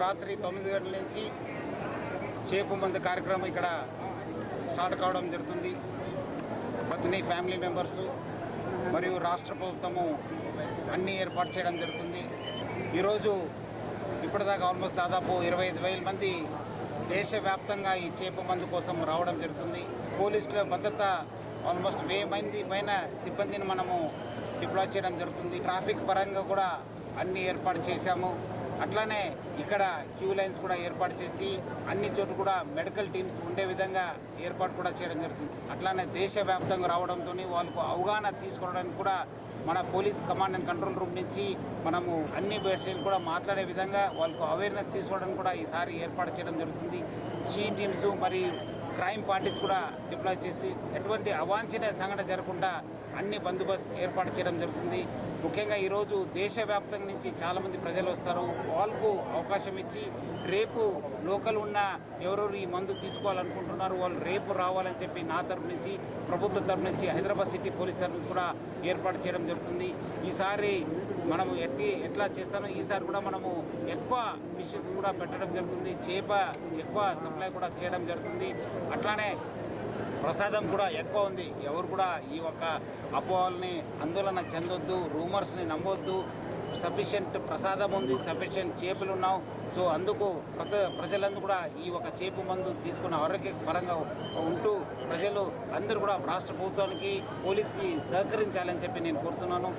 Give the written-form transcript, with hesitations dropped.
రాత్రి 9 గంటల నుంచి చేపు మందు కార్యక్రమం ఇక్కడ స్టార్ట్ కావడం జరుగుతుంది. పత్ని ఫ్యామిలీ మెంబర్సు మరియు రాష్ట్ర ప్రభుత్వము అన్నీ ఏర్పాటు చేయడం జరుగుతుంది. ఈరోజు ఇప్పటిదాకా ఆల్మోస్ట్ దాదాపు 25,000 మంది దేశవ్యాప్తంగా ఈ చేపు మందు కోసం రావడం జరుగుతుంది. పోలీసుల భద్రత ఆల్మోస్ట్ 1000 మంది పైన సిబ్బందిని మనము డిప్లాయ్ చేయడం జరుగుతుంది. ట్రాఫిక్ పరంగా కూడా అన్నీ ఏర్పాటు చేశాము. అట్లానే ఇక్కడ క్యూ లైన్స్ కూడా ఏర్పాటు చేసి అన్ని చోట్ల కూడా మెడికల్ టీమ్స్ ఉండే విధంగా ఏర్పాటు కూడా చేయడం జరుగుతుంది. అట్లానే దేశవ్యాప్తంగా రావడంతో వాళ్ళకు అవగాహన తీసుకోవడానికి కూడా మన police command and control room నుంచి మనము అన్ని విషయాలు కూడా మాట్లాడే విధంగా వాళ్ళకు అవేర్నెస్ తీసుకోవడానికి కూడా ఈసారి ఏర్పాటు చేయడం జరుగుతుంది. షీ టీమ్స్ మరియు క్రైమ్ పార్టీస్ కూడా డిప్లాయ్ చేసి ఎటువంటి అవాంఛనీయ సంఘటన జరగకుండా అన్ని బందోబస్తు ఏర్పాటు చేయడం జరుగుతుంది. ముఖ్యంగా ఈరోజు దేశవ్యాప్తంగా నుంచి చాలామంది ప్రజలు వస్తారు. వాళ్ళకు అవకాశం ఇచ్చి రేపు లోకల్ ఉన్న ఎవరెవరు ఈ మందు తీసుకోవాలనుకుంటున్నారు వాళ్ళు రేపు రావాలని చెప్పి నా తరపు నుంచి ప్రభుత్వం తరపు నుంచి హైదరాబాద్ సిటీ పోలీస్ తరపు నుంచి కూడా ఏర్పాటు చేయడం జరుగుతుంది. ఈసారి మనము ఎట్లా చేస్తానో ఈసారి కూడా మనము ఎక్కువ ఫిషెస్ కూడా పెట్టడం జరుగుతుంది. చేప ఎక్కువ సప్లై కూడా చేయడం జరుగుతుంది. అట్లానే ప్రసాదం కూడా ఎక్కువ ఉంది. ఎవరు కూడా ఈ ఒక్క అపోహల్ని ఆందోళన చెందొద్దు, రూమర్స్ని నమ్మొద్దు. సఫిషియెంట్ ప్రసాదం ఉంది, సఫిషియెంట్ చేపలు ఉన్నావు. సో అందుకు ప్రజలందరూ కూడా ఈ ఒక చేపు మందు తీసుకున్న ఆరోగ్యపరంగా ఉంటూ ప్రజలు అందరూ కూడా రాష్ట్ర ప్రభుత్వానికి పోలీస్కి సహకరించాలని చెప్పి నేను కోరుతున్నాను.